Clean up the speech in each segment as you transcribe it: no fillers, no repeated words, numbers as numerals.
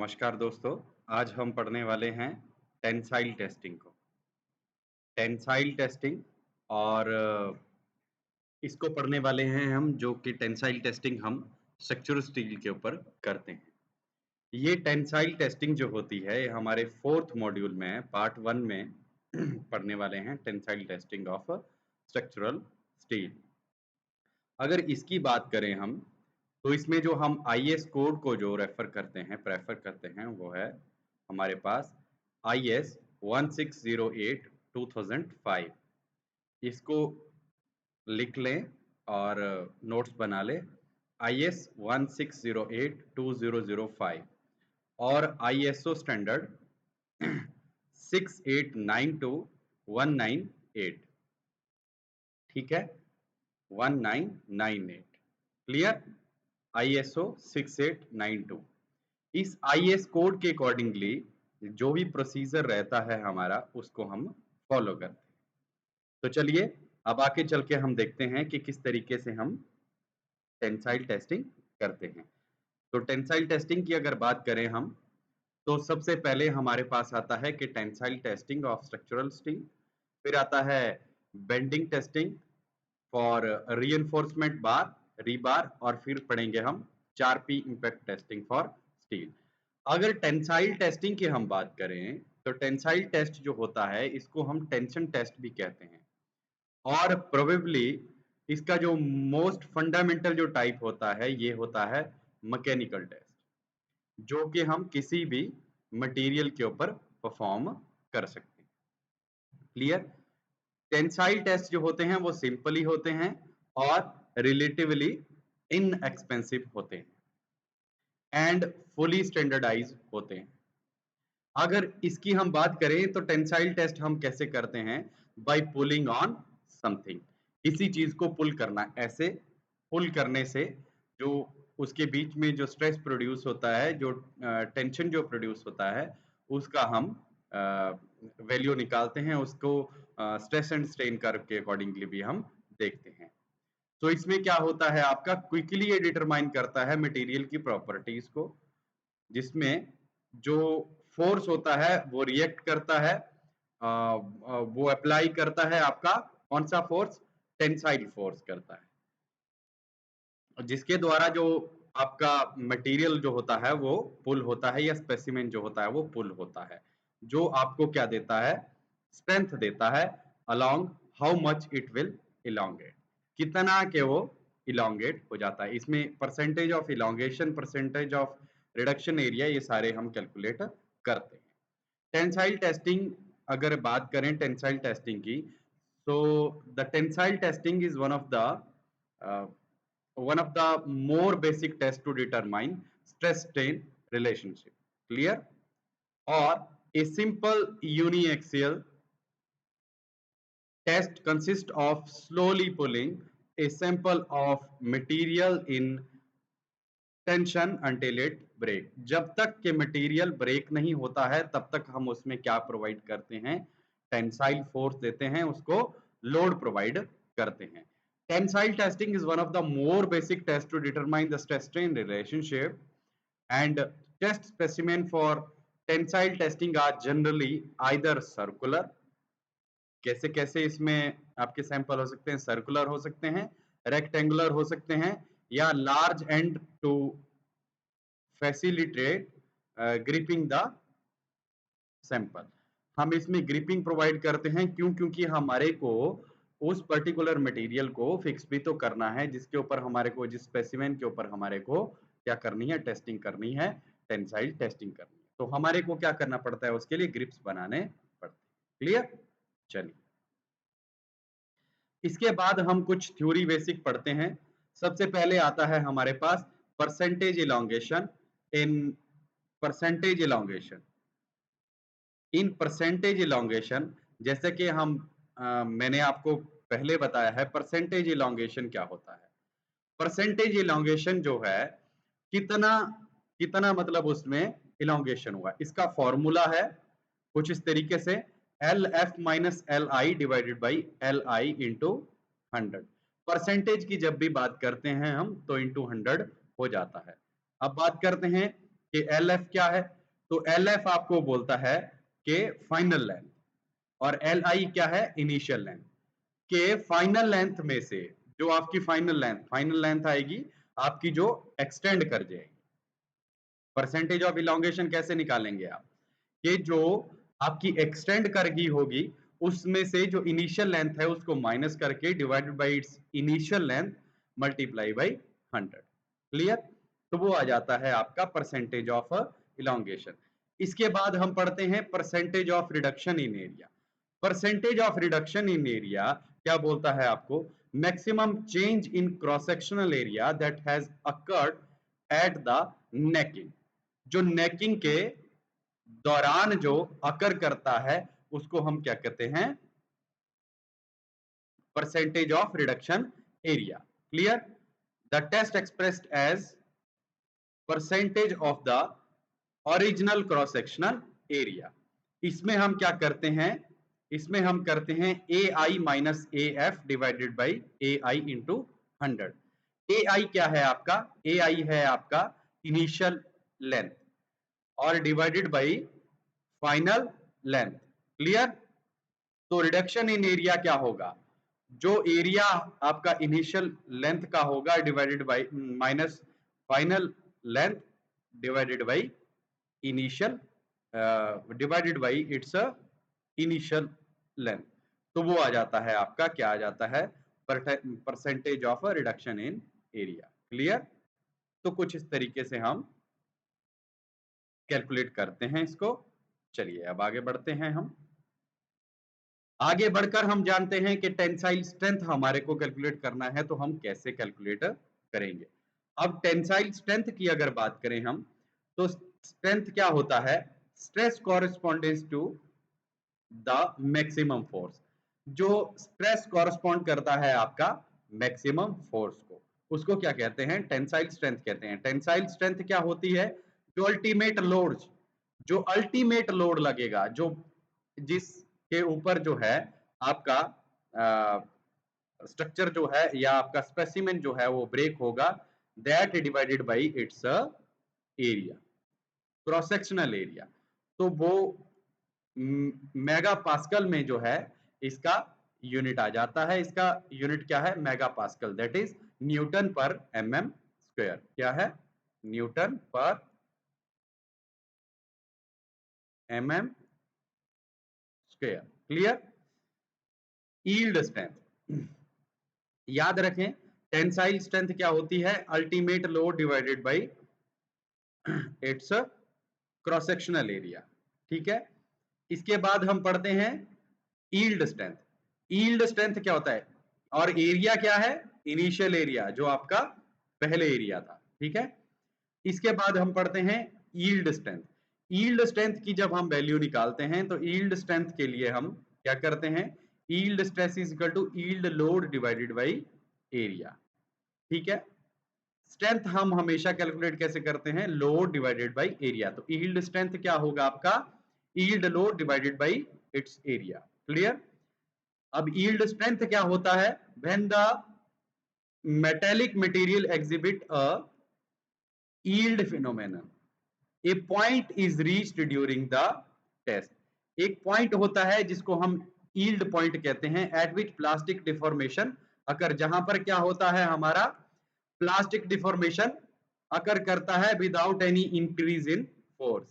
नमस्कार दोस्तों, आज हम पढ़ने वाले हैं टेंसाइल टेस्टिंग को। टेंसाइल टेस्टिंग और इसको पढ़ने वाले हैं हम जो कि टेंसाइल टेस्टिंग हम स्ट्रक्चरल स्टील के ऊपर करते हैं। ये टेंसाइल टेस्टिंग जो होती है ये हमारे 4th मॉड्यूल में पार्ट 1 में पढ़ने वाले हैं tensile testing of structural steel. अगर इसकी बात करें हम तो इसमें जो हम आईएस कोड को जो प्रेफर करते हैं वो है हमारे पास आईएस 1608 2005। इसको लिख लें और नोट्स बना लें। आईएस 1608 2005 और आईएसओ स्टैंडर्ड 6892 198। ठीक है, 1998। क्लियर? आईएसओ 6892। इस आईएस कोड के अकॉर्डिंगली जो भी प्रोसीजर रहता है हमारा उसको हम फॉलो करते हैं। तो चलिए अब आगे चल के हम देखते हैं कि किस तरीके से हम टेंसाइल टेस्टिंग करते हैं। तो टेंसाइल टेस्टिंग की अगर बात करें हम तो सबसे पहले हमारे पास आता है कि tensile testing of structural steel, फिर आता है bending testing for reinforcement bar, rebar और फिर पढ़ेंगे हम 4P impact testing for steel. अगर टेंसाइल टेस्टिंग की हम बात करें तो टेंसाइल टेस्ट जो होता है इसको हम टेंशन टेस्ट भी कहते हैं और प्रोबेबली इसका जो मोस्ट फंडामेंटल जो टाइप होता है ये होता है मैकेनिकल टेस्ट, जो कि हम किसी भी मटेरियल के ऊपर परफॉर्म कर सकते हैं। क्लियर? टेंसाइल टेस्ट जो होते हैं वो सिंपली होते हैं और रिलेटिवली इनएक्सपेंसिव होते हैं एंड फुली स्टैंडर्डाइज होते हैं। अगर इसकी हम बात करें तो टेंसाइल टेस्ट हम कैसे करते हैं? बाय पुलिंग ऑन समथिंग, किसी चीज को पुल करना। ऐसे पुल करने से जो उसके बीच में जो स्ट्रेस प्रोड्यूस होता है, जो टेंशन जो प्रोड्यूस होता है उसका हम वैल्यू निकालते हैं, उसको स्ट्रेस एंड स्ट्रेन कर्व के अकॉर्डिंगली भी हम देखते हैं। तो इसमें क्या होता है आपका क्विकली ये डिटरमाइन करता है मटेरियल की प्रॉपर्टीज को, जिसमें जो फोर्स होता है वो रिएक्ट करता है, वो अप्लाई करता है आपका कौन सा फोर्स? टेंसाइल फोर्स करता है, जिसके द्वारा जो आपका मटेरियल जो होता है वो पुल होता है या स्पेसिमेन जो होता है वो पुल होता है, जो आपको क्या देता है? स्ट्रेंथ देता है along how much it will elongate, कितना के वो इलोंगेट हो जाता है। इसमें percentage of elongation, percentage of reduction area, ये सारे हम कैलकुलेट करते हैं। टेंसाइल टेस्टिंग अगर बात करें टेंसाइल टेस्टिंग की, तो the tensile testing is one of the more basic tests to determine stress strain relationship. Clear? Or a simple uniaxial test consists of slowly pulling a sample of material in tension until it break। जब तक के material break नहीं होता है तब तक हम उसमें क्या प्रोवाइड करते हैं? टेंसाइल फोर्स देते हैं, उसको लोड प्रोवाइड करते हैं। Tensile testing is one of the more basic test to determine the stress strain relationship and test specimen for tensile testing are generally either circular. कैसे कैसे इसमें आपके सैंपल हो सकते हैं? सर्कुलर हो सकते हैं, रेक्टेंगुलर हो सकते हैं, या large and to facilitate gripping the sample. हम इसमें ग्रिपिंग प्रोवाइड करते हैं क्योंकि हमारे को उस पर्टिकुलर मटेरियल को फिक्स भी तो करना है जिसके ऊपर हमारे को, जिस स्पेसिमेन के ऊपर हमारे को क्या करनी है? टेस्टिंग करनी है, टेंसाइल टेस्टिंग करनी है। तो हमारे को क्या करना पड़ता है? उसके लिए ग्रिप्स बनाने पड़ते हैं। क्लियर? चलिए इसके बाद हम कुछ थ्योरी बेसिक पढ़ते हैं। सबसे पहले आता है हमारे पास percentage elongation. In percentage elongation, in percentage elongation जैसे कि मैंने आपको पहले बताया है परसेंटेज इलोंगेशन क्या होता है। परसेंटेज इलोंगेशन जो है कितना कितना मतलब उसमें इलोंगेशन हुआ, इसका फॉर्मूला है कुछ इस तरीके से L F minus L I divided by L I into 100। Percentage की जब भी बात करते हैं हम तो इंटू 100 हो जाता है। अब बात करते हैं कि एल एफ क्या है, तो एल एफ आपको बोलता है कि फाइनल लेंथ, और एल आई क्या है, इनिशियल लेंथ। के फाइनल लेंथ में से जो आपकी फाइनल लेंथ आएगी आपकी जो एक्सटेंड कर जाएगी। परसेंटेज ऑफ इलोंगेशन कैसे निकालेंगे आप, कि जो आपकी एक्सटेंड कर गई होगी उसमें से जो इनिशियल लेंथ है उसको माइनस करके divided by it's initial length multiply by 100। Clear, तो वो आ जाता है आपका परसेंटेज ऑफ इलोंगेशन। इसके बाद हम पढ़ते हैं percentage of reduction in area. Percentage of reduction in area क्या बोलता है आपको, maximum change in cross sectional area that has occurred at the necking. जो नेकिंग के दौरान जो अकर करता है उसको हम क्या कहते हैं, percentage of reduction area. Clear, the test expressed as percentage of the original cross sectional area. इसमें हम क्या करते हैं, इसमें हम करते हैं A I minus A F divided by A I into 100। A I क्या है आपका, ए आई है आपका इनिशियल लेंथ और divided by final length. Clear, तो रिडक्शन इन एरिया क्या होगा, जो एरिया आपका इनिशियल लेंथ का होगा divided by minus final length divided by initial divided by it's initial length, तो वो आ जाता है आपका, क्या आ जाता है, percentage of reduction in area. Clear, तो कुछ इस तरीके से हम कैलकुलेट करते हैं इसको। चलिए अब आगे बढ़ते हैं हम। आगे बढ़कर हम जानते हैं कि टेंसाइल स्ट्रेंथ हमारे को कैलकुलेट करना है, तो हम कैसे कैलकुलेट करेंगे। अब टेंसाइल स्ट्रेंथ की अगर बात करें हम, तो स्ट्रेंथ क्या होता है, stress correspondence to the maximum force. जो स्ट्रेस कॉरेस्पॉन्ड करता है आपका मैक्सिमम फोर्स को, उसको क्या कहते हैं, टेंसाइल स्ट्रेंथ कहते हैं। टेंसाइल स्ट्रेंथ क्या होती है, जो अल्टीमेट लोड, जो अल्टीमेट लोड लगेगा, जो जिसके ऊपर जो है आपका स्ट्रक्चर जो है या आपका स्पेसिमेन जो है वो ब्रेक होगा, that divided by its area, cross sectional area. तो वो मेगा पास्कल में जो है इसका यूनिट आ जाता है। इसका यूनिट क्या है, mega pascal, that is Newton पर mm स्क्वायर। क्या है, न्यूटन पर mm square. Clear, yield strength याद रखें, टेंसाइल स्ट्रेंथ क्या होती है, ultimate load divided by it's cross sectional area. ठीक है, इसके बाद हम पढ़ते हैं यील्ड स्ट्रेंथ। यील्ड स्ट्रेंथ क्या होता है, और एरिया क्या है, इनिशियल एरिया जो आपका पहले एरिया था। ठीक है, इसके बाद हम पढ़ते हैं यील्ड स्ट्रेंथ। यील्ड स्ट्रेंथ की जब हम वैल्यू निकालते हैं तो यील्ड स्ट्रेंथ के लिए हम क्या करते हैं, yield stress is equal to yield load divided by area. ठीक है, स्ट्रेंथ हम हमेशा कैलकुलेट कैसे करते हैं, लोड डिवाइडेड बाई एरिया। तो यील्ड स्ट्रेंथ क्या होगा आपका, yield load divided by its area. Clear, अब यील्ड स्ट्रेंथ क्या होता है, when the metallic material exhibit a yield phenomenon, a point is reached during the test. एक पॉइंट होता है जिसको हम यील्ड पॉइंट कहते हैं, एट विच प्लास्टिक डिफॉर्मेशन अगर, जहां पर क्या होता है हमारा, प्लास्टिक डिफॉर्मेशन अकर करता है without any increase in force.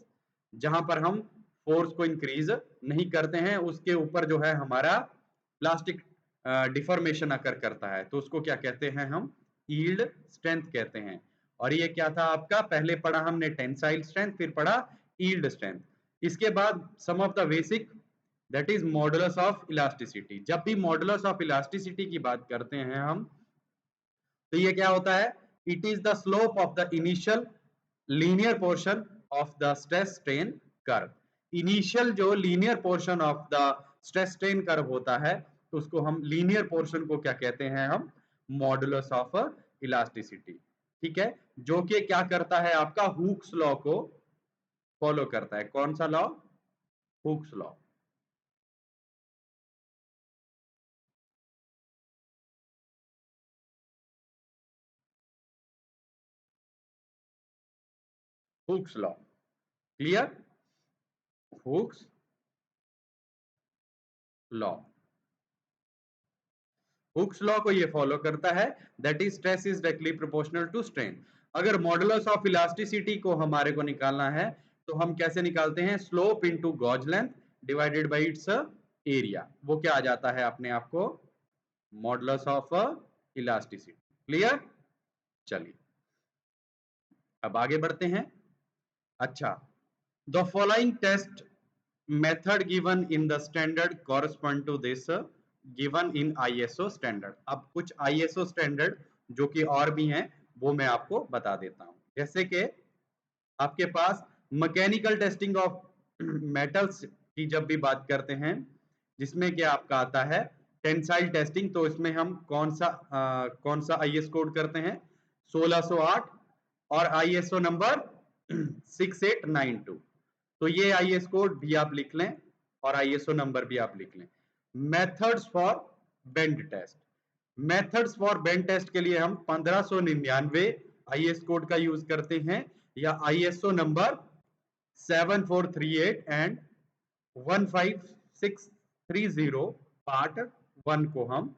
जहां पर हम फोर्स को इंक्रीज नहीं करते हैं, उसके ऊपर जो है हमारा प्लास्टिक डिफॉर्मेशन अकर करता है, तो उसको क्या कहते हैं हम, यील्ड स्ट्रेंथ कहते हैं। और ये क्या था आपका, पहले पढ़ा हमने टेंसाइल स्ट्रेंथ, फिर पढ़ा यील्ड स्ट्रेंथ। इसके बाद some of the basic, that is modulus of elasticity. जब भी मॉडुलस ऑफ इलास्टिसिटी की बात करते हैं हम, तो ये क्या होता है, it is the slope of the initial linear portion of the stress strain curve. Initial जो linear portion of the stress strain curve होता है, तो उसको हम लीनियर पोर्शन को क्या कहते हैं, हम मॉडुलस ऑफ इलास्टिसिटी। ठीक है, जो कि क्या करता है आपका, हुक्स लॉ को फॉलो करता है। कौन सा law, Hooke's law. Hooke's law, clear, Hooke's law, Hooke's law को ये फॉलो करता है, that is stress is directly proportional to strain. अगर मॉडुलस ऑफ इलास्टिसिटी को हमारे को निकालना है तो हम कैसे निकालते हैं, slope into gauge length divided by its area, वो क्या आ जाता है अपने आप को, मॉडुलस ऑफ इलास्टिसिटी, क्लियर। चलिए अब आगे बढ़ते हैं। अच्छा, the following test method given in the standard correspond to this given in ISO standard. अब कुछ आईएसओ स्टैंडर्ड जो कि और भी हैं वो मैं आपको बता देता हूं, जैसे कि आपके पास मैकेनिकल टेस्टिंग ऑफ मेटल्स की जब भी बात करते हैं, जिसमें क्या आपका आता है टेंसाइल टेस्टिंग, तो इसमें हम कौन सा आईएस कोड करते हैं, 1608 और आईएसओ नंबर 6892। तो ये आईएस कोड भी आप लिख लें और आईएसओ नंबर भी आप लिख लें। Methods for bend test, methods for bend test के लिए हम 1599 आईएस कोड का यूज करते हैं, या आईएसओ नंबर 7438 एंड 15630 पार्ट 1 को हम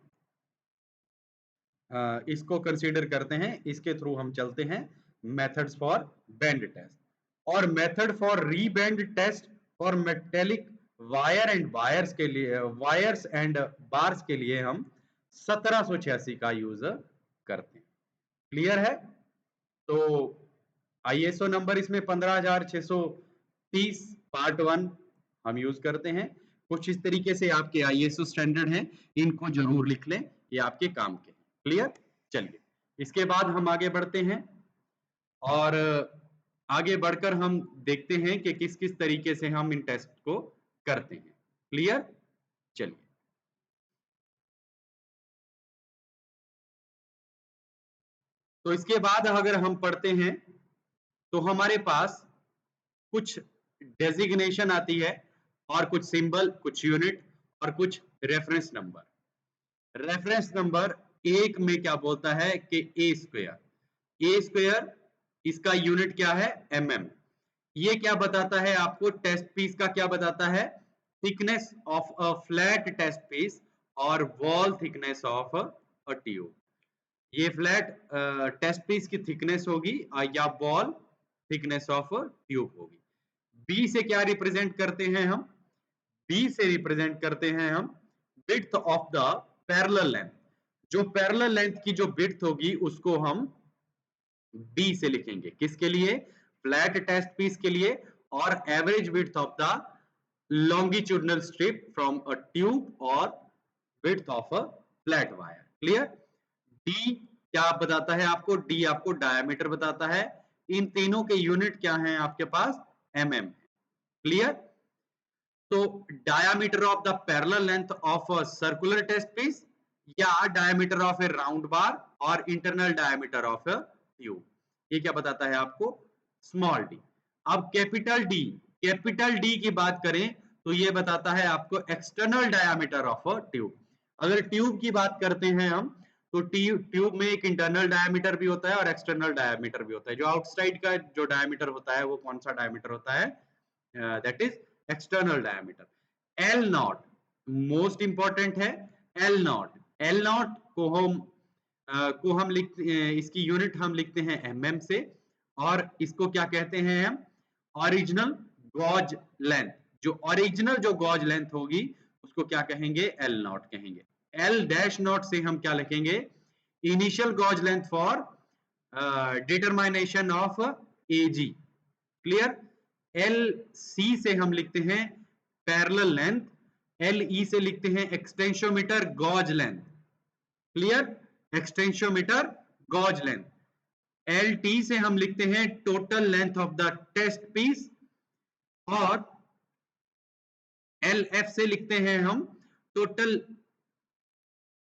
इसको कंसीडर करते हैं, इसके थ्रू हम चलते हैं मेथड्स फॉर बेंड टेस्ट। और method for rebend test for metallic wire and wires के लिए, वायर्स एंड बार्स के लिए हम 1786 का यूज करते हैं, क्लियर है। तो आईएसओ नंबर इसमें 15630 पार्ट 1 हम यूज करते हैं। कुछ इस तरीके से आपके आईएसओ स्टैंडर्ड हैं, इनको जरूर लिख लें, ये आपके काम के, क्लियर। चलिए इसके बाद हम आगे बढ़ते हैं और आगे बढ़कर हम देखते हैं कि किस किस तरीके से हम इन टेस्ट को करते हैं, क्लियर। चलिए तो इसके बाद अगर हम पढ़ते हैं तो हमारे पास कुछ डेजिग्नेशन आती है और कुछ सिंबल, कुछ यूनिट और कुछ रेफरेंस नंबर। रेफरेंस नंबर एक में क्या बोलता है कि ए स्क्वायर, ए स्क्वायर इसका यूनिट क्या है, mm। ये क्या बताता है आपको, टेस्ट पीस का क्या बताता है, thickness of a flat test piece और wall thickness of a tube. ये फ्लैट टेस्ट पीस की थिकनेस होगी या वॉल थिकनेस ऑफ ट्यूब होगी। बी से क्या रिप्रेजेंट करते हैं हम, बी से रिप्रेजेंट करते हैं हम width of the parallel length. जो पैरेलल लेंथ की जो विड्थ होगी उसको हम बी से लिखेंगे, किसके लिए, फ्लैट टेस्ट पीस के लिए, और average width of the longitudinal strip from a tube और width of a flat wire, clear. D क्या बताता है आपको, डी आपको डायमीटर बताता है। इन तीनों के यूनिट क्या हैं आपके पास, mm, क्लियर। तो diameter of the parallel length of a circular test piece या diameter of a round bar और internal diameter of a tube, ये क्या बताता है आपको, स्मॉल डी। अब कैपिटल डी की बात करें तो ये बताता है आपको external diameter of a tube. अगर ट्यूब की बात करते हैं हम तो ट्यूब में एक इंटरनल डायमीटर भी होता है और एक्सटर्नल डायमीटर भी होता है। जो आउटसाइड का जो डायमीटर होता है वो कौन सा डायमीटर होता है, that is external diameter. L not most important है, एल नॉट, एल नॉट को हम लिखते, इसकी यूनिट हम लिखते हैं mm से, और इसको क्या कहते हैं हम, ओरिजिनल गॉज लेंथ। जो ओरिजिनल जो गॉज लेंथ होगी उसको क्या कहेंगे, एल नॉट कहेंगे। एल डैश नॉट से हम क्या लिखेंगे, initial gauge length for determination of A G, clear. L C से हम लिखते हैं पैरेलल लेंथ, एल ई से लिखते हैं extensometer gauge length, clear, extensometer gauge length. L T से हम लिखते हैं total length of the test piece, और एल एफ से लिखते हैं हम total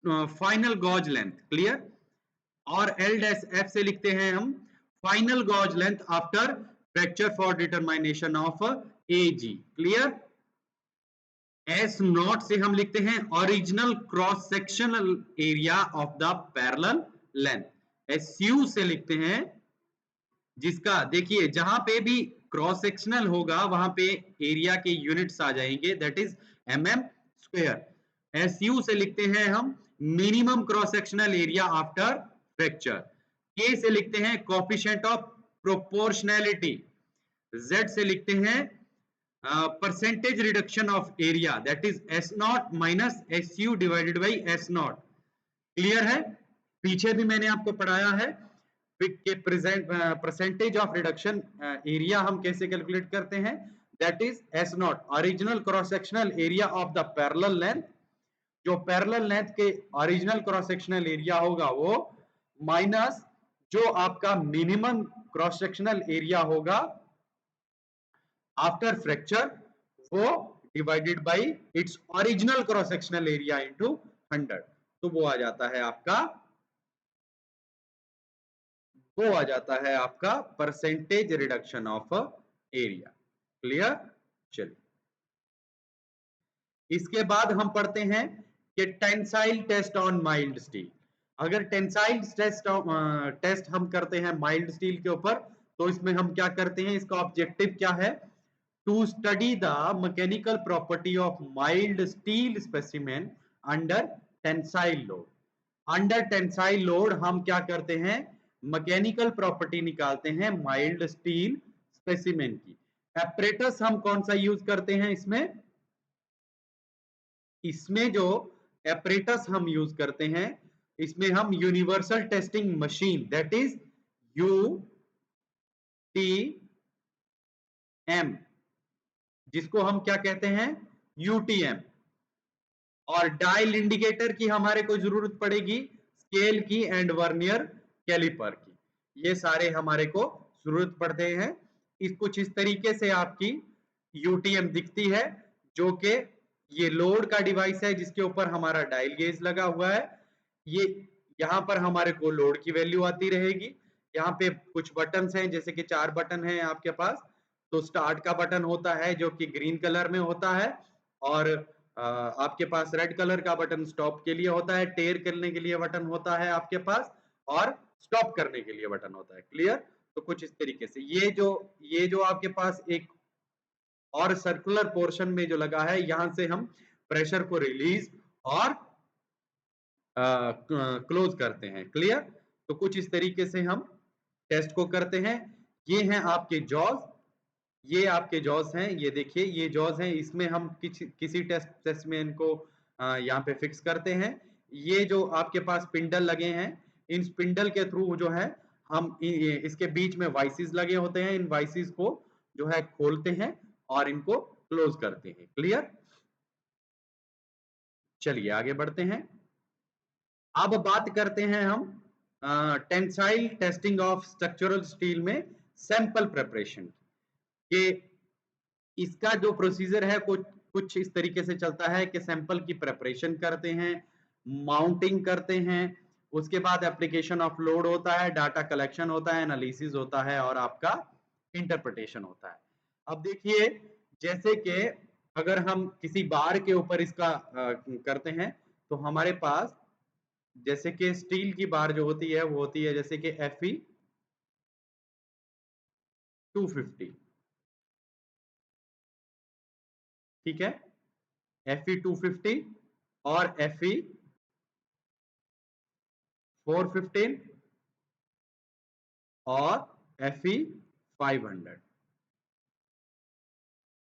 final gauge length, clear. और एल डैश एफ से लिखते हैं हम final gauge length after fracture for determination of A G, clear. S naught से हम लिखते हैं original cross sectional area of the parallel length. S U से लिखते हैं जिसका देखिए जहां पे भी क्रॉस सेक्शनल होगा वहां पे एरिया के यूनिट्स आ जाएंगे, दैट इज mm²। SU से लिखते हैं हम minimum cross sectional area after fracture. K से लिखते हैं कोएफिशिएंट ऑफ प्रोपोर्शनैलिटी। Z से लिखते हैं percentage reduction of area, that is S0 minus SU divided by S0। Clear है? पीछे भी मैंने आपको पढ़ाया है के परसेंटेज ऑफ रिडक्शन एरिया हम कैसे कैलकुलेट करते हैं, that is S0 original cross sectional area of the parallel length. जो पैरेलल लेंथ के ओरिजिनल क्रॉस सेक्शनल एरिया होगा वो माइनस जो आपका मिनिमम क्रॉस सेक्शनल एरिया होगा आफ्टर फ्रैक्चर, वो divided by its original cross sectional area into 100। तो वो आ जाता है आपका percentage reduction of area. Clear? चलिए इसके बाद हम पढ़ते हैं कि tensile test on mild steel. अगर टेंसाइल टेस्ट हम करते हैं माइल्ड स्टील के ऊपर, तो इसमें हम क्या करते हैं, इसका ऑब्जेक्टिव क्या है, to study the mechanical property of mild steel specimen under tensile load. Under tensile load हम क्या करते हैं, मैकेनिकल प्रॉपर्टी निकालते हैं माइल्ड स्टील स्पेसिमेन की। एपरेटस हम कौन सा यूज करते हैं इसमें जो एपरेटस हम यूज करते हैं, इसमें हम universal testing machine, that is UTM, जिसको हम क्या कहते हैं, UTM। और डायल इंडिकेटर की हमारे को जरूरत पड़ेगी, स्केल की एंड वर्नियर कैलिपर की, ये सारे हमारे को जरूरत पड़ते हैं। कुछ इस तरीके से आपकी UTM दिखती है, जो कि ये लोड का डिवाइस है जिसके ऊपर हमारा डायल गेज लगा हुआ है। ये यहाँ पर हमारे को लोड की वैल्यू आती रहेगी। यहाँ पे कुछ बटन हैं, जैसे कि 4 बटन हैं आपके पास। तो स्टार्ट का बटन होता है जो कि ग्रीन कलर में होता है, और आपके पास रेड कलर का बटन स्टॉप के लिए होता है, टेयर करने के लिए बटन होता है आपके पास, और स्टॉप करने के लिए बटन होता है। क्लियर? तो कुछ इस तरीके से ये जो आपके पास एक और सर्कुलर पोर्शन में जो लगा है, यहां से हम प्रेशर को रिलीज और क्लोज करते हैं। क्लियर? तो कुछ इस तरीके से हम टेस्ट को करते हैं। ये हैं आपके जॉज, ये आपके जॉज हैं, ये देखिए ये जॉज हैं, इसमें हम किसी टेस्ट में इनको यहाँ पे फिक्स करते हैं। ये जो आपके पास स्पिंडल लगे हैं, इन स्पिंडल के थ्रू जो है हम इसके बीच में वाइसिस लगे होते हैं, इन वाइसिस को जो है खोलते हैं और इनको क्लोज करते हैं। क्लियर? चलिए आगे बढ़ते हैं। अब बात करते हैं हम tensile testing of structural steel में सैंपल प्रिपरेशन के। इसका जो प्रोसीजर है कुछ इस तरीके से चलता है कि सैंपल की प्रिपरेशन करते हैं, माउंटिंग करते हैं, उसके बाद एप्लीकेशन ऑफ लोड होता है, डाटा कलेक्शन होता है, एनालिसिस होता है, और आपका इंटरप्रिटेशन होता है। अब देखिए जैसे कि अगर हम किसी बार के ऊपर इसका करते हैं, तो हमारे पास जैसे कि स्टील की बार जो होती है वो होती है जैसे कि Fe 250, ठीक है, Fe 250 और Fe 415 और Fe 500।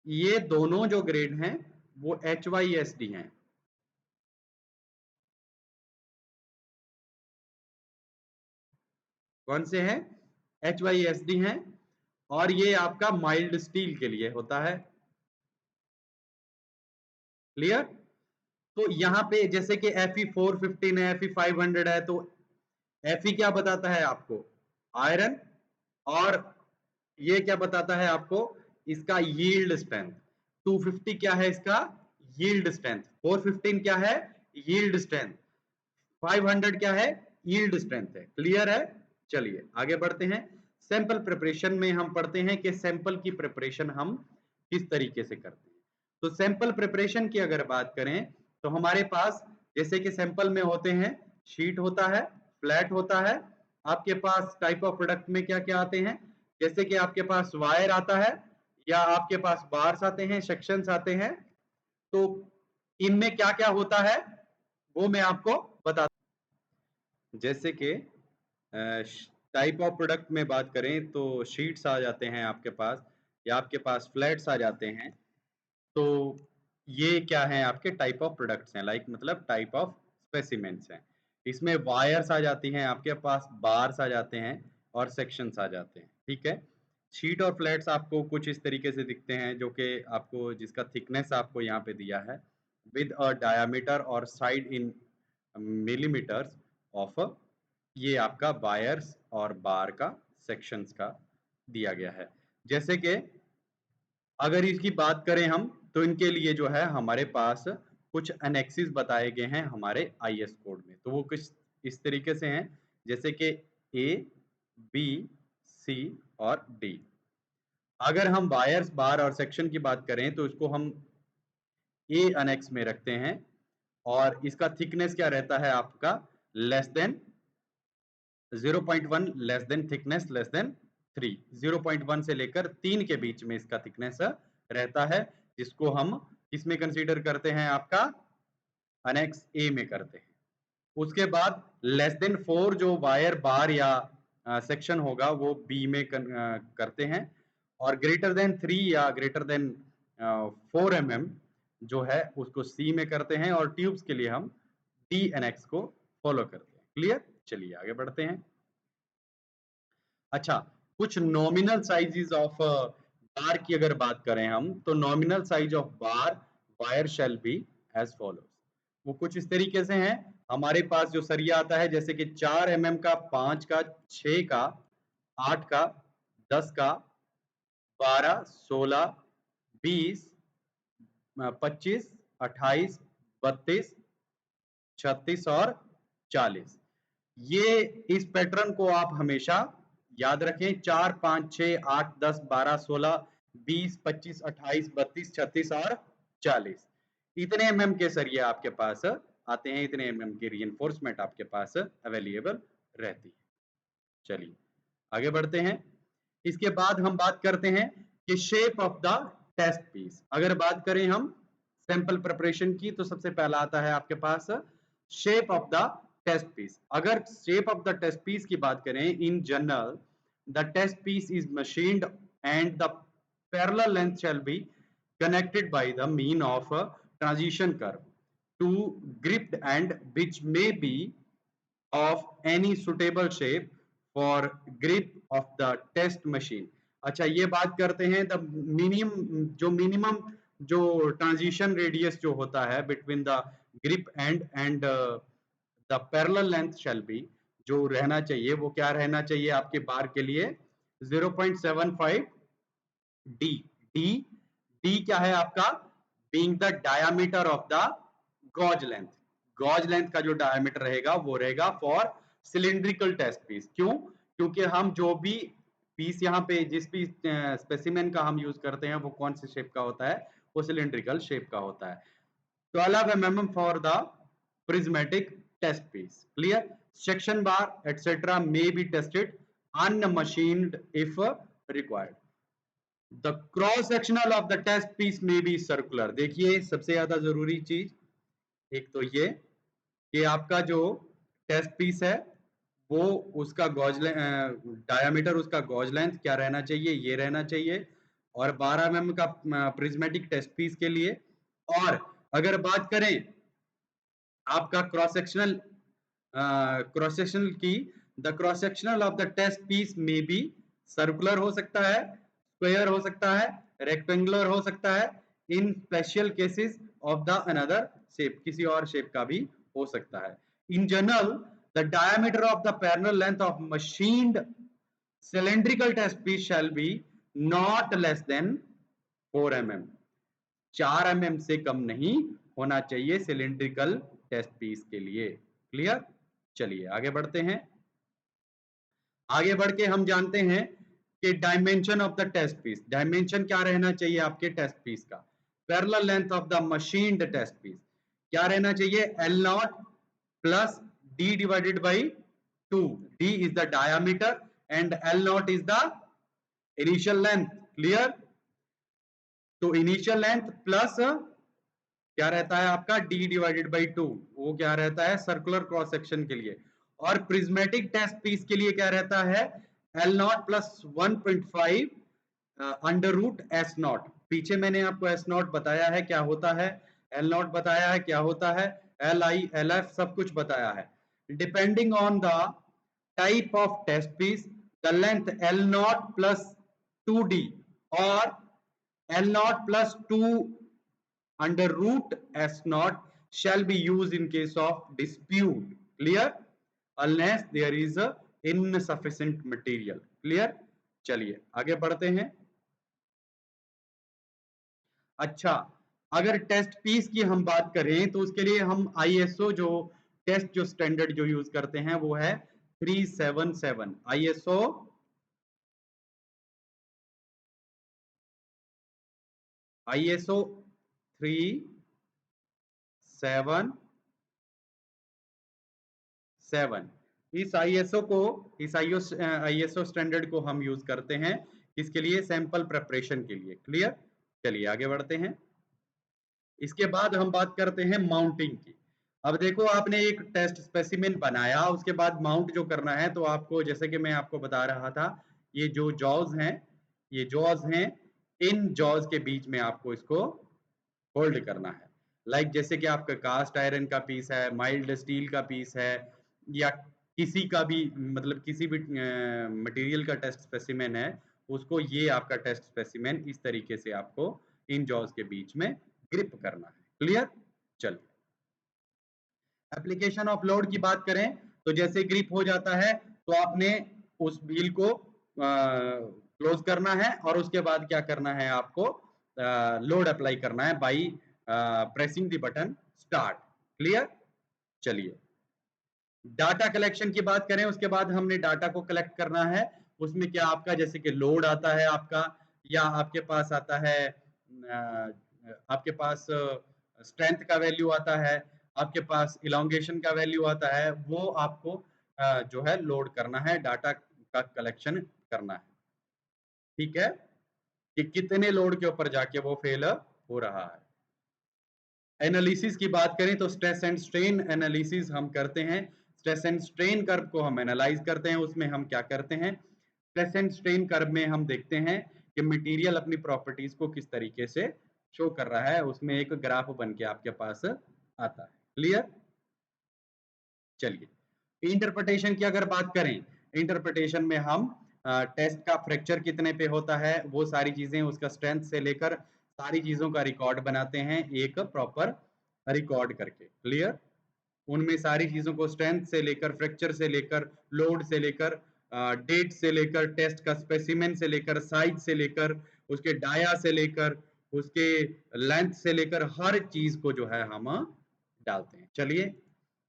ये दोनों जो ग्रेड हैं वो HYSD हैं। कौन से हैं? HYSD हैं, और ये आपका माइल्ड स्टील के लिए होता है। क्लियर? तो यहाँ पे जैसे कि Fe 415 है, Fe 500 है, तो Fe क्या बताता है आपको? आयरन। और ये क्या बताता है आपको? इसका यील्ड स्ट्रेंथ। 250 क्या है इसका? Yield strength. 415 क्या है? Yield strength. 500 क्या है? यील्ड स्ट्रेंथ है। क्लियर है? चलिए आगे बढ़ते हैं। सैंपल प्रिपरेशन में हम पढ़ते हैं कि सैंपल की प्रिपरेशन हम किस तरीके से करते हैं। तो सैंपल प्रिपरेशन की अगर बात करें, तो हमारे पास जैसे कि सैंपल में होते हैं, शीट होता है, फ्लैट होता है, आपके पास टाइप ऑफ प्रोडक्ट में क्या क्या आते हैं, जैसे कि आपके पास वायर आता है या आपके पास बार्स आते हैं, सेक्शंस आते हैं, तो इनमें क्या क्या होता है वो मैं आपको बता, जैसे कि टाइप ऑफ प्रोडक्ट में बात करें तो शीट्स आ जाते हैं आपके पास, या आपके पास फ्लैट्स आ जाते हैं। तो ये क्या है, आपके टाइप ऑफ प्रोडक्ट्स हैं, लाइक मतलब टाइप ऑफ स्पेसिमेंट्स हैं। इसमें वायर्स आ जाती हैं, आपके पास बार्स आ जाते हैं और सेक्शंस आ जाते हैं, ठीक है। शीट और फ्लैट्स आपको कुछ इस तरीके से दिखते हैं, जो कि आपको जिसका थिकनेस आपको यहाँ पे दिया है विद अ डायामीटर और साइड इन मिलीमीटर्स ऑफ, ये आपका वायर्स और बार का सेक्शंस का दिया गया है। जैसे कि अगर इसकी बात करें हम, तो इनके लिए जो है हमारे पास कुछ एनेक्सिस बताए गए हैं हमारे आईएस कोड में। तो वो कुछ इस तरीके से हैं, जैसे कि ए, बी, सी और डी। अगर हम वायर्स, बार और सेक्शन की बात करें तो इसको हम ए एनेक्स में रखते हैं, और इसका थिकनेस क्या रहता है आपका, less than 0.1, less than thickness less than 3, 0.1 से लेकर 3 के बीच में इसका थिकनेस रहता है, जिसको हम किसमें कंसीडर करते हैं, आपका अनेक्स ए में करते हैं। उसके बाद लेस देन 4 जो वायर, बार या सेक्शन होगा वो बी में करते हैं, और ग्रेटर देन 3 या ग्रेटर देन 4 mm जो है उसको सी में करते हैं, और ट्यूब्स के लिए हम डी एनेक्स को फॉलो करते हैं। क्लियर, चलिए आगे बढ़ते हैं। अच्छा, कुछ नॉमिनल साइजेस ऑफ बार की अगर बात करें हम, तो nominal size of bar wire shall be as follows. वो कुछ इस तरीके से हैं, हमारे पास जो सरिया आता है, जैसे कि 4 mm का, 5 का, 6 का, 8 का, 10 का, 12, 16, 20, 25, 28, 32, 36 और 40। ये इस पैटर्न को आप हमेशा याद रखें, 4, 5, 6, 8, 10, 12, 16, 20, 25, 28, 32, 36 और 40। इतने mm के सरिये आपके पास आते हैं, इतने mm की रीइंफोर्समेंट आपके पास अवेलेबल रहती है। चलिए आगे बढ़ते हैं। इसके बाद हम बात करते हैं कि shape of the test piece. अगर बात करें हम सैंपल प्रिपरेशन की, तो सबसे पहला आता है आपके पास shape of the test piece. अगर shape of the test piece की बात करें, in general the test piece is machined and the parallel length shall be connected by the mean of a transition curve to gripped end which may be of any suitable shape for grip of the test machine। अच्छा, ये बात करते हैं the minimum जो transition radius जो होता है between the grip and and the parallel length shall B, जो रहना चाहिए वो क्या रहना चाहिए आपके बार के लिए, 0.75 डी। डी डी क्या है आपका, being the diameter of the gauge length. Gauge length का जो डायामीटर रहेगा वो रहेगा फॉर सिलिंड्रिकल टेस्ट पीस। क्यों, क्योंकि हम जो भी पीस यहाँ पे जिस भी स्पेसिमेन का हम यूज करते हैं वो कौन से शेप का होता है, वो सिलिंड्रिकल शेप का होता है। 12 mm for the prismatic test piece। Clear? Section bar etc. may be tested unmachined if required। The cross sectional of the test piece may be circular। देखिए सबसे ज्यादा जरूरी चीज एक तो ये कि आपका जो टेस्ट पीस है वो उसका गॉज डायामीटर, उसका गॉज लेंथ क्या रहना चाहिए, ये रहना चाहिए, और 12 mm का प्रिज्मेटिक टेस्ट पीस के लिए। और अगर बात करें आपका क्रॉस सेक्शनल की, the cross sectional of the test piece में भी सर्कुलर हो सकता है, स्क्वायर हो सकता है, रेक्टेंगुलर हो सकता है, in special cases of the another shape, किसी और शेप का भी हो सकता है। In general the diameter of the parallel length of machined cylindrical test piece shall be not less than 4 mm। 4 mm से कम नहीं होना चाहिए सिलिंड्रिकल टेस्ट पीस के लिए। क्लियर, चलिए आगे बढ़ते हैं। आगे बढ़ के हम जानते हैं कि dimension of the test piece, dimension क्या रहना चाहिए आपके टेस्ट पीस का। Parallel length of the machined test piece क्या रहना चाहिए, L0 plus D divided by 2। D is the diameter and L0 is the initial length, clear. तो initial length plus क्या रहता है आपका d डिवाइडेड बाई 2, वो क्या रहता है सर्कुलर क्रॉस सेक्शन के लिए। और प्रिज्मेटिक टेस्ट पीस के लिए क्या रहता है L nought plus 1.5 under root S nought. पीछे मैंने आपको एस नॉट बताया है क्या होता है, एल नॉट बताया है क्या होता है, एल आई एल एफ सब कुछ बताया है। Depending on the type of test piece the length L nought plus 2d और L nought plus 2 under root s naught shall be used in case of dispute, clear, unless there is a insufficient material, clear। चलिए आगे बढ़ते हैं। अच्छा, अगर test piece की हम बात करें तो उसके लिए हम आईएसओ जो टेस्ट जो स्टैंडर्ड जो यूज करते हैं वो है 377 आईएसओ 377। इस आईएसओ स्टैंडर्ड को हम यूज करते हैं किसके लिए, सैंपल प्रिपरेशन के लिए, क्लियर। चलिए आगे बढ़ते हैं। इसके बाद हम बात करते हैं माउंटिंग की। अब देखो आपने एक टेस्ट स्पेसिमेन बनाया, उसके बाद माउंट जो करना है तो आपको जैसे कि मैं आपको बता रहा था ये जो जॉज हैं, ये जॉज हैं, इन जॉज के बीच में आपको इसको होल्ड करना है। लाइक जैसे कि आपका कास्ट आयरन का पीस है, माइल्ड स्टील का पीस है, या किसी का भी मतलब किसी भी मटेरियल का टेस्ट स्पेसिमेन है, उसको ये आपका टेस्ट स्पेसिमेन इस तरीके से आपको इन जॉज के बीच में ग्रिप करना है, क्लियर। चलिए एप्लीकेशन ऑफ लोड की बात करें तो जैसे ग्रिप हो जाता है तो आपने उस व्हील को क्लोज करना है और उसके बाद क्या करना है आपको लोड अप्लाई करना है by pressing the button start, clear. चलिए डाटा कलेक्शन की बात करें, उसके बाद हमने डाटा को कलेक्ट करना है। उसमें क्या आपका जैसे कि लोड आता है आपका, या आपके पास आता है आपके पास स्ट्रेंथ का वैल्यू आता है, आपके पास इलोंगेशन का वैल्यू आता है, वो आपको जो है लोड करना है, डाटा का कलेक्शन करना है, ठीक है, कि कितने लोड के ऊपर जाके वो फेल हो रहा है। एनालिसिस की बात करें तो स्ट्रेस एंड स्ट्रेन एनालिसिस हम करते हैं। स्ट्रेस एंड स्ट्रेन कर्व को हम एनालाइज करते हैं। उसमें हम क्या करते हैं, स्ट्रेस एंड स्ट्रेन कर्व में हम देखते हैं कि मटेरियल अपनी प्रॉपर्टीज को किस तरीके से शो कर रहा है, उसमें एक ग्राफ बन के आपके पास आता है, क्लियर। चलिए इंटरप्रिटेशन की अगर बात करें, इंटरप्रिटेशन में हम टेस्ट का फ्रैक्चर कितने पे होता है वो सारी चीजें, उसका स्ट्रेंथ से लेकर सारी चीजों का रिकॉर्ड बनाते हैं एक प्रॉपर रिकॉर्ड करके, क्लियर। उनमें सारी चीजों को स्ट्रेंथ से लेकर, फ्रैक्चर से लेकर, लोड से लेकर, डेट से लेकर, टेस्ट का स्पेसिमेन से लेकर, साइज से लेकर, उसके डाया से लेकर, उसके लेंथ से लेकर, हर चीज को जो है हम डालते हैं। चलिए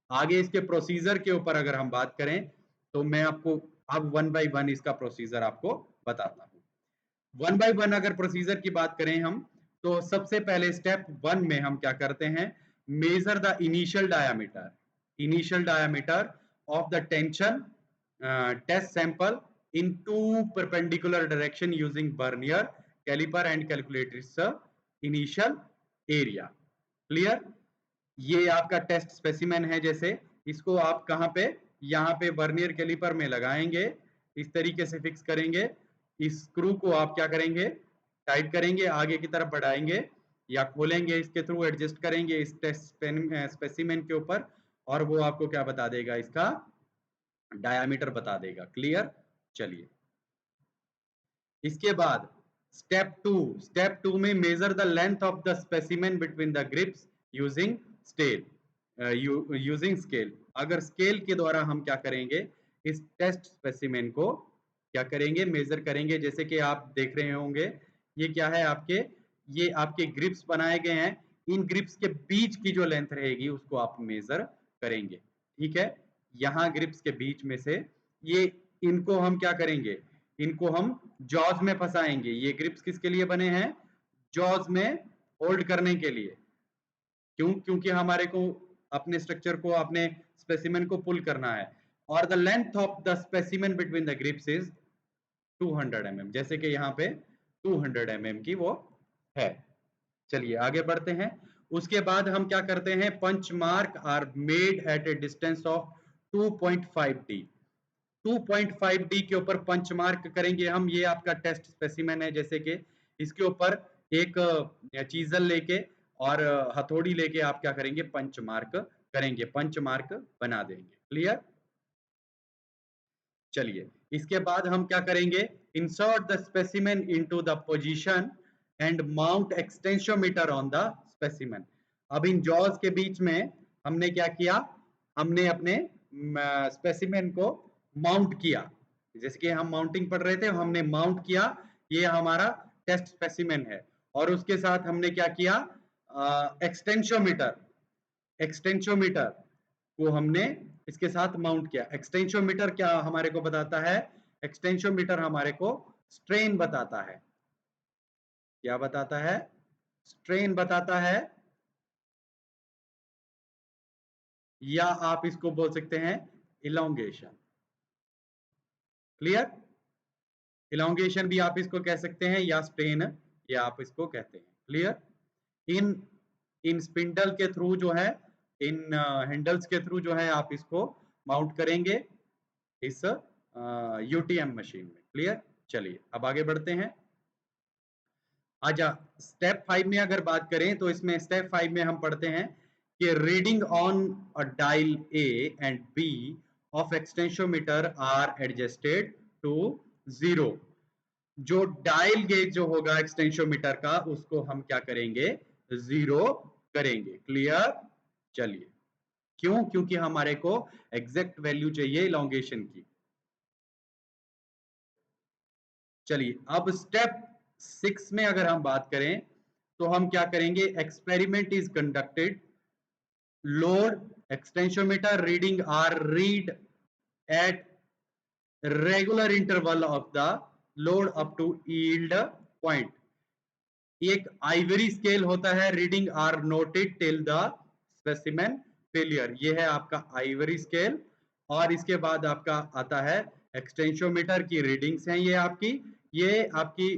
आगे इसके प्रोसीजर के ऊपर अगर हम बात करें तो मैं आपको अब वन बाय वन इसका प्रोसीजर आपको बताता हूँ। वन बाय वन अगर प्रोसीजर की बात करें हम, तो सबसे पहले स्टेप वन में हम क्या करते हैं, measure the initial diameter of the tension test sample in two perpendicular direction using vernier caliper and calculate its initial area, clear. ये आपका टेस्ट स्पेसिमेन है, जैसे इसको आप कहाँ पे, यहाँ पे वर्नियर कैलिपर में लगाएंगे, इस तरीके से फिक्स करेंगे, इस स्क्रू को आप क्या करेंगे, टाइट करेंगे, आगे की तरफ बढ़ाएंगे या खोलेंगे, इसके थ्रू एडजस्ट करेंगे इस टेस्ट स्पेसिमेन के ऊपर, और वो आपको क्या बता देगा, इसका डायामीटर बता देगा, क्लियर। चलिए इसके बाद स्टेप टू में measure the length of the specimen between the grips using scale. अगर स्केल के द्वारा हम क्या करेंगे, इस टेस्ट स्पेसिमेन को क्या करेंगे, मेजर करेंगे। जैसे कि आप देख रहे होंगे ये क्या है आपके, ये आपके ग्रिप्स बनाए गए हैं, इन ग्रिप्स के बीच की जो लेंथ रहेगी उसको आप मेजर करेंगे, ठीक है। यहाँ ग्रिप्स के बीच में से ये, इनको हम क्या करेंगे, इनको हम जॉज में फंसाएंगे। ये ग्रिप्स किसके लिए बने हैं, जॉज में होल्ड करने के लिए। क्योंकि हमारे को अपने स्ट्रक्चर को, अपने स्पेसिमेन को पुल करना है। और the length of the specimen between the grips is 200 mm, जैसे कि यहाँ पे 200 mm की वो है। चलिए आगे बढ़ते हैं। उसके बाद हम क्या करते हैं, punch mark are made at a distance of 2.5d। 2.5d के ऊपर पंच मार्क करेंगे हम। ये आपका टेस्ट स्पेसिमेन है, जैसे कि इसके ऊपर एक चीजल लेके और हथौड़ी लेके आप क्या करेंगे, पंच मार्क करेंगे, पंच मार्क बना देंगे। क्लियर। चलिए इसके बाद हम क्या करेंगे, insert the specimen into the position and mount extensometer on the specimen. अब इन जॉज के बीच में हमने क्या किया, हमने अपने स्पेसिमेन को माउंट किया। जैसे कि हम माउंटिंग पढ़ रहे थे, हमने माउंट किया, ये हमारा टेस्ट स्पेसिमेन है। और उसके साथ हमने क्या किया, एक्सटेंशियोमीटर, एक्सटेंशियोमीटर को हमने इसके साथ माउंट किया। एक्सटेंशियोमीटर क्या हमारे को बताता है, एक्सटेंशियोमीटर हमारे को स्ट्रेन बताता है। क्या बताता है, स्ट्रेन बताता है, या आप इसको बोल सकते हैं इलोंगेशन। क्लियर। इलोंगेशन भी आप इसको कह सकते हैं, या स्ट्रेन या आप इसको कहते हैं। क्लियर। इन इन स्पिंडल के थ्रू जो है, इन हैंडल्स के थ्रू जो है आप इसको माउंट करेंगे इस यूटीएम मशीन में। क्लियर। चलिए अब आगे बढ़ते हैं। अच्छा, स्टेप 5 में अगर बात करें तो इसमें स्टेप 5 में हम पढ़ते हैं कि reading on a dial A and B of extensometer are adjusted to 0। जो डायल गेज जो होगा एक्सटेंशियोमीटर का, उसको हम क्या करेंगे, 0 करेंगे। क्लियर। चलिए, क्यों, क्योंकि हमारे को एग्जैक्ट वैल्यू चाहिए इलोंगेशन की। चलिए अब स्टेप 6 में अगर हम बात करें तो हम क्या करेंगे, experiment is conducted, load extensometer reading are read at regular interval of the load up to yield point. एक आइवरी स्केल होता है, reading are noted till the specimen failure. ये है आपका आइवरी स्केल। और इसके बाद आपका आता है एक्सटेंशियोमीटर की रीडिंग्स हैं, ये आपकी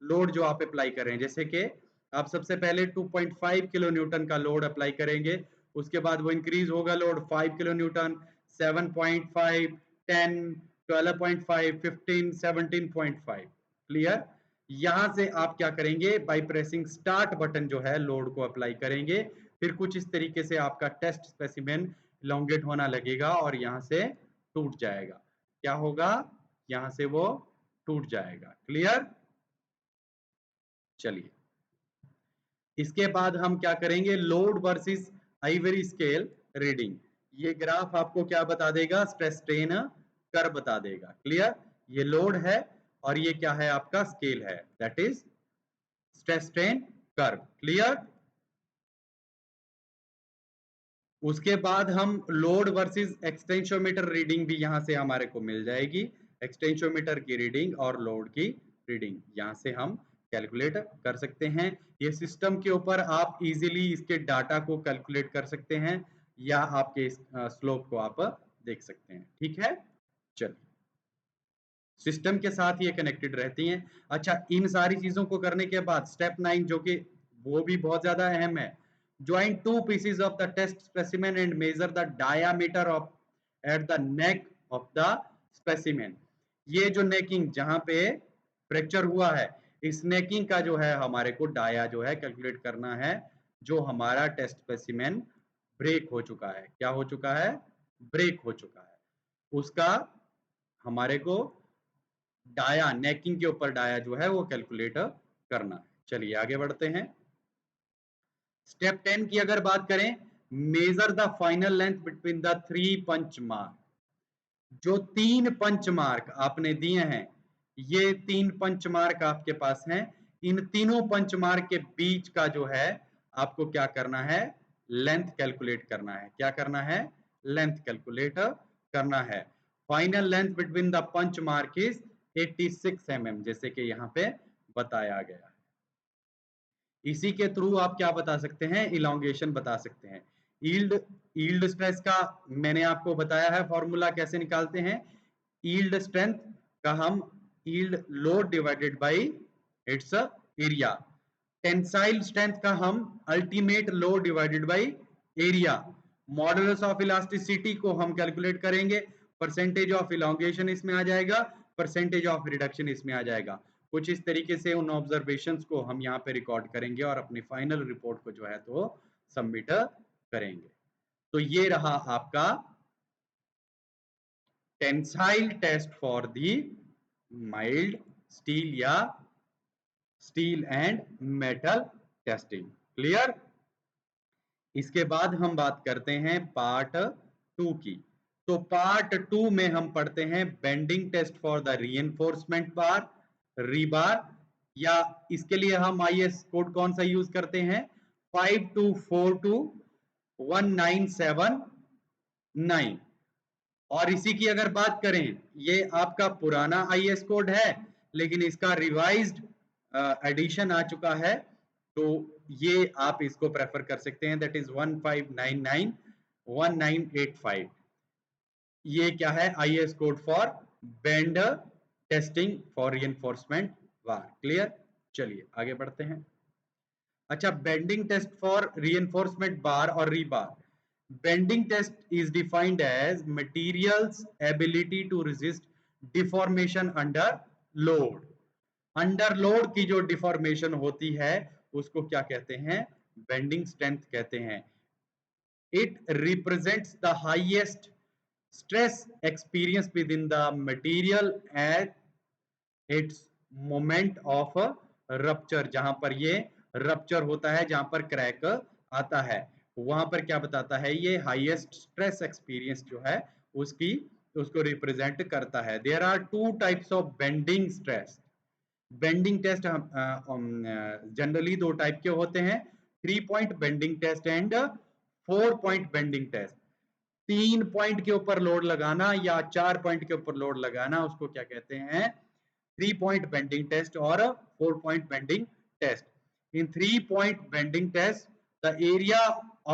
लोड जो आप अप्लाई कर रहे हैं। जैसे कि आप सबसे पहले 2.5 किलो न्यूटन का लोड अप्लाई करेंगे, उसके बाद वो इंक्रीज होगा लोड 5 किलो न्यूटन, 7.5, 10, 12.5, 15, 17.5। क्लियर। यहां से आप क्या करेंगे, बाय प्रेसिंग स्टार्ट बटन जो है लोड को अप्लाई करेंगे। फिर कुछ इस तरीके से आपका टेस्ट स्पेसिमेन इलोंगेट होना लगेगा और यहां से टूट जाएगा। क्या होगा, यहां से वो टूट जाएगा। क्लियर। चलिए इसके बाद हम क्या करेंगे, load versus Ivory scale reading. ये ग्राफ आपको क्या बता देगा, स्ट्रेस स्ट्रेन कर्व बता देगा। क्लियर। ये लोड है और ये क्या है, आपका स्केल है, that is stress strain curve. Clear. उसके बाद हम लोड वर्सेस एक्सटेंशियोमीटर रीडिंग भी यहां से हमारे को मिल जाएगी। एक्सटेंशियोमीटर की रीडिंग और लोड की रीडिंग यहां से हम कैलकुलेट कर सकते हैं। ये सिस्टम के ऊपर आप इजीली इसके डाटा को कैलकुलेट कर सकते हैं, या आपके स्लोप को आप देख सकते हैं। ठीक है। चलिए, सिस्टम के साथ ये कनेक्टेड रहती हैं। अच्छा, इन सारी चीजों को करने के बाद स्टेप 9 जो कि वो भी बहुत ज्यादा अहम है, join two pieces of the test specimen and measure the diameter of at the neck of the specimen। ये जो नेकिंग जहां पे फ्रैक्चर हुआ है, इस नेकिंग का जो है हमारे को डाया जो है कैलकुलेट करना है। जो हमारा टेस्ट स्पेसिमेन ब्रेक हो चुका है, क्या हो चुका है, ब्रेक हो चुका है, उसका हमारे को डाया, नेकिंग के ऊपर डाया जो है वो कैलकुलेट करना है। चलिए आगे बढ़ते हैं। स्टेप 10 की अगर बात करें, measure the final length between the 3 punch mark. जो 3 पंच मार्क आपने दिए हैं, ये 3 पंच मार्क आपके पास हैं, इन तीनों पंच मार्क के बीच का जो है आपको क्या करना है, लेंथ कैलकुलेट करना है। क्या करना है, लेंथ कैलकुलेट करना है। Final length between the punch mark is 86 mm, जैसे कि यहाँ पे बताया गया है। इसी के थ्रू आप क्या बता सकते हैं, इलोंगेशन बता सकते हैं। यील्ड स्ट्रेस का मैंने आपको बताया है फॉर्मूला कैसे निकालते हैं। यील्ड स्ट्रेंथ का हम yield load divided by its area. Tensile strength का हम ultimate load divided by area. Modulus of elasticity को हम कैलकुलेट करेंगे, परसेंटेज ऑफ इलोंगेशन इसमें आ जाएगा, परसेंटेज ऑफ रिडक्शन इसमें आ जाएगा. कुछ इस तरीके से उन ऑब्जर्वेशंस को हम यहाँ पे रिकॉर्ड करेंगे और अपनी फाइनल रिपोर्ट को जो है तो सबमिट करेंगे. तो ये रहा आपका tensile test for the mild steel या steel and metal testing. Clear. इसके बाद हम बात करते हैं पार्ट 2 की. तो पार्ट 2 में हम पढ़ते हैं bending test for the reinforcement bar, rebar, या इसके लिए हम आईएस कोड कौन सा यूज करते हैं, 52421979. और इसी की अगर बात करें, ये आपका पुराना आईएस कोड है, लेकिन इसका रिवाइज्ड एडिशन आ चुका है, तो ये आप इसको प्रेफर कर सकते हैं, दैट इज 15991985. ये क्या है, IS code for bend testing for reinforcement bar. Clear. चलिए आगे बढ़ते हैं. अच्छा, bending test for reinforcement bar और rebar. Bending test is defined as materials ability to resist deformation under load. Under load की जो डिफॉर्मेशन होती है उसको क्या कहते हैं, बेंडिंग स्ट्रेंथ कहते हैं. It represents the highest stress experience with in the material at its moment of rupture. जहां पर ये रप्चर होता है, जहां पर क्रैक आता है, वहां पर क्या बताता है, ये हाईएस्ट स्ट्रेस एक्सपीरियंस जो है उसको रिप्रेजेंट करता है. There are two types of bending stress. Bending test generally दो टाइप के होते हैं, 3 point bending test and 4 point bending test. 3 point के ऊपर लोड लगाना या 4 पॉइंट के ऊपर लोड लगाना, उसको क्या कहते हैं, 3 पॉइंट बेंडिंग टेस्ट और 4 point bending test. In 3 point bending test the area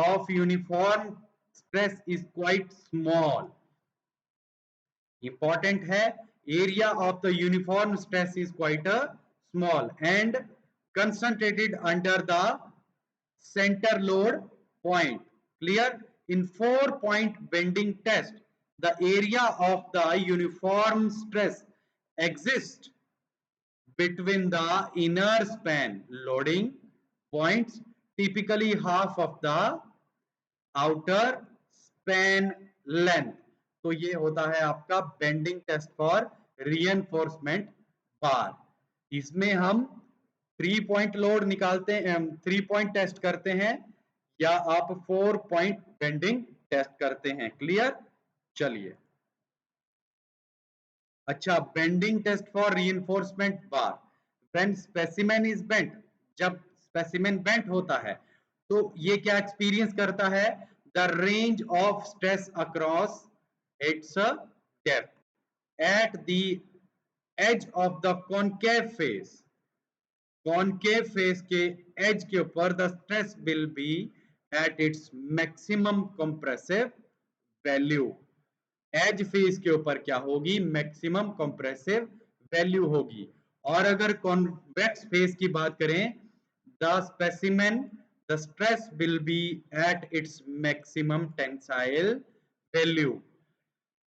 of uniform stress is quite small. Important है, area of the uniform stress is quite small and concentrated under the center load point. Clear. In 4 point bending test, the area of the uniform stress exists between the inner span loading points, typically half of the outer span length. तो ये होता है आपका bending test for reinforcement बार. इसमें हम 3 point load निकालते हैं, 3 point test करते हैं, या आप 4 पॉइंट बेंडिंग टेस्ट करते हैं. क्लियर. चलिए. अच्छा, bending test for reinforcement bar. When specimen is bent, जब स्पेसिमेन बेंट होता है तो ये क्या एक्सपीरियंस करता है, the range of stress across its depth at the edge of the concave face. Concave face के edge के ऊपर the stress will be at its maximum compressive value. edge face के ऊपर क्या होगी, maximum compressive value होगी. और अगर convex face की बात करें, the specimen, the stress will be at its maximum tensile value.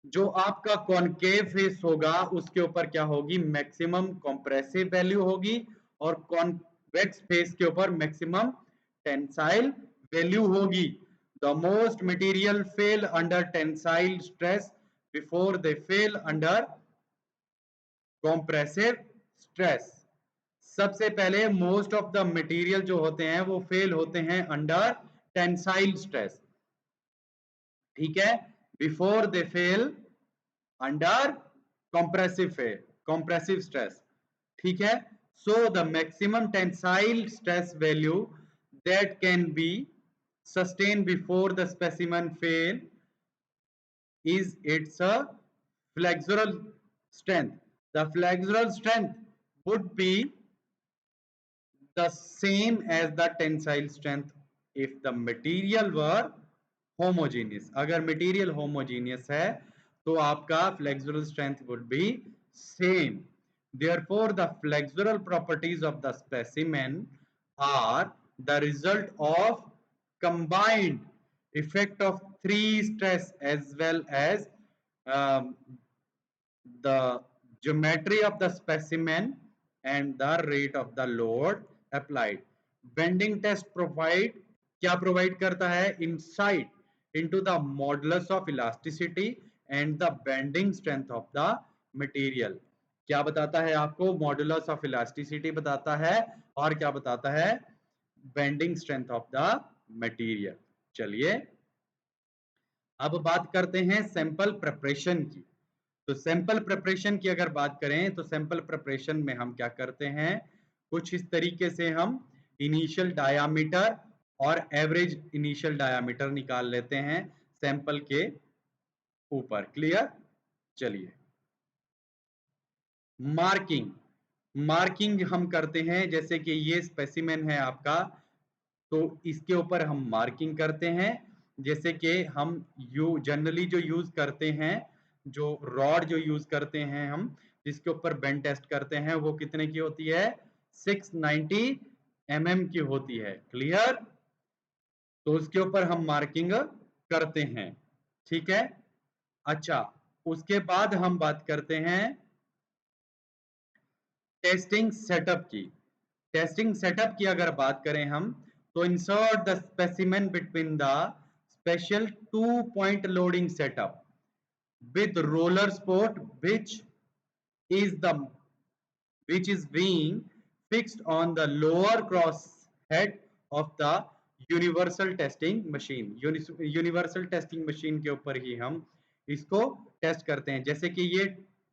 जो आपका कॉनकेव फेस होगा उसके ऊपर क्या होगी, मैक्सिमम कंप्रेसिव वैल्यू होगी, और कॉन्वेक्स फेस के ऊपर मैक्सिमम टेंसाइल वैल्यू होगी. The most material fail under tensile stress before they fail under compressive stress. सबसे पहले मोस्ट ऑफ द मटेरियल जो होते हैं वो फेल होते हैं अंडर टेंसाइल स्ट्रेस. ठीक है, before they fail under compressive stress. ठीक है. So the maximum tensile stress value that can be sustained before the specimen fail is its flexural strength. The flexural strength would be the same as the tensile strength if the material were homogeneous. अगर material homogeneous है तो आपका flexural strength would be same. Therefore, the flexural properties of the specimen are the result of combined effect of three stress as well as um, the geometry of the specimen and the rate of the load applied. Bending test provide क्या provide करता है? Insight into the modulus of elasticity and the bending strength of the material. क्या बताता है आपको? Modulus of elasticity बताता है और क्या बताता है? Bending strength of the material. चलिए अब बात करते हैं सैंपल प्रिपरेशन की। तो सैंपल प्रिपरेशन की अगर बात करें तो सैंपल प्रिपरेशन में हम क्या करते हैं? कुछ इस तरीके से हम इनिशियल डायामीटर और एवरेज इनिशियल डायामीटर निकाल लेते हैं सैंपल के ऊपर। क्लियर? चलिए मार्किंग हम करते हैं, जैसे कि ये स्पेसिमेन है आपका, तो इसके ऊपर हम मार्किंग करते हैं। जैसे कि हम जनरली जो यूज करते हैं, जो रॉड जो यूज करते हैं हम, जिसके ऊपर बेंड टेस्ट करते हैं, वो कितने की होती है? 690 mm की होती है। क्लियर? तो उसके ऊपर हम मार्किंग करते हैं। ठीक है। अच्छा, उसके बाद हम बात करते हैं टेस्टिंग सेटअप की। टेस्टिंग सेटअप की अगर बात करें हम, तो insert the specimen between the special 2-point loading setup with roller sport is the which is being fixed on the lower cross head of the universal testing machine. Universal testing machine के ऊपर ही हम इसको test करते हैं। जैसे कि ये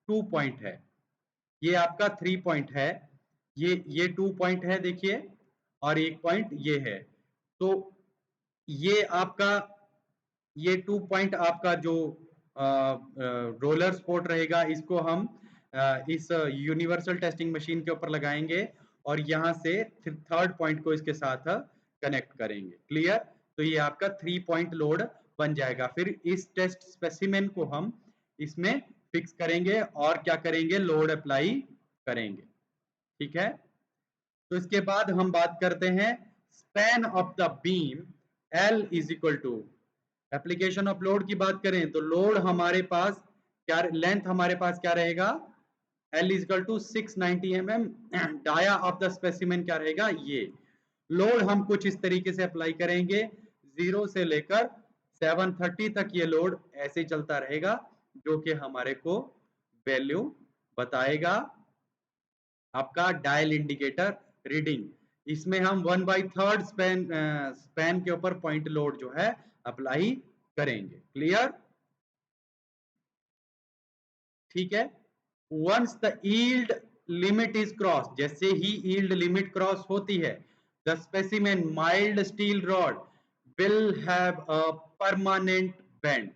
2 point है, ये आपका 3 पॉइंट है, ये 2 पॉइंट है देखिए, और 1 पॉइंट ये है। तो ये आपका ये 2 पॉइंट आपका जो रोलर स्पोर्ट रहेगा, इसको हम इस यूनिवर्सल टेस्टिंग मशीन के ऊपर लगाएंगे और यहाँ से फिर थर्ड पॉइंट को इसके साथ कनेक्ट करेंगे। क्लियर? तो ये आपका 3 पॉइंट लोड बन जाएगा। फिर इस टेस्ट स्पेसिमेन को हम इसमें फिक्स करेंगे और क्या करेंगे? लोड अप्लाई करेंगे। ठीक है। तो इसके बाद हम बात करते हैं span of the beam L is equal to, application of load की बात करें तो लोड हमारे पास क्या, लेंथ हमारे पास क्या रहेगा? L is equal to 690 mm। Dia of the specimen क्या रहेगा? ये लोड हम कुछ इस तरीके से अप्लाई करेंगे, 0 से लेकर 730 तक ये लोड ऐसे चलता रहेगा, जो कि हमारे को वैल्यू बताएगा आपका डायल इंडिकेटर रीडिंग। इसमें हम 1/3 स्पैन के ऊपर पॉइंट लोड जो है अप्लाई करेंगे। क्लियर? ठीक है। Once the yield limit is cross, जैसे ही यील्ड लिमिट क्रॉस होती है, the specimen mild steel rod will have a permanent bend.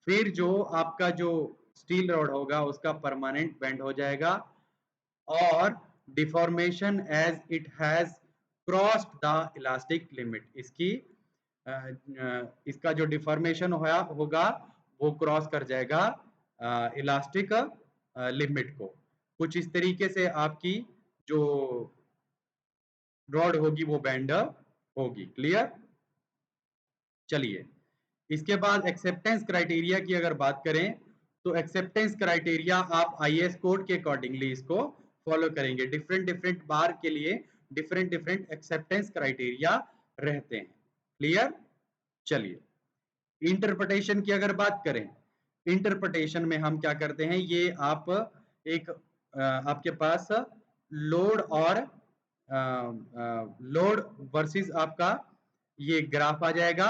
फिर जो आपका जो स्टील रॉड होगा उसका परमानेंट बेंड हो जाएगा और deformation as it has crossed the elastic limit. इसका जो डिफॉर्मेशन होगा वो क्रॉस कर जाएगा इलास्टिक लिमिट को। कुछ इस तरीके से आपकी जो रॉड होगी वो बेंड होगी। क्लियर? चलिए इसके बाद एक्सेप्टेंस क्राइटेरिया की अगर बात करें तो एक्सेप्टेंस क्राइटेरिया आप आईएएस कोड के अकॉर्डिंगली इसको फॉलो करेंगे। डिफरेंट बार के लिए डिफरेंट एक्सेप्टेंस क्राइटेरिया रहते हैं। क्लियर? चलिए इंटरप्रिटेशन की अगर बात करें, इंटरप्रिटेशन में हम क्या करते हैं, ये आप एक आपके पास लोड और लोड वर्सेस आपका ये ग्राफ आ जाएगा,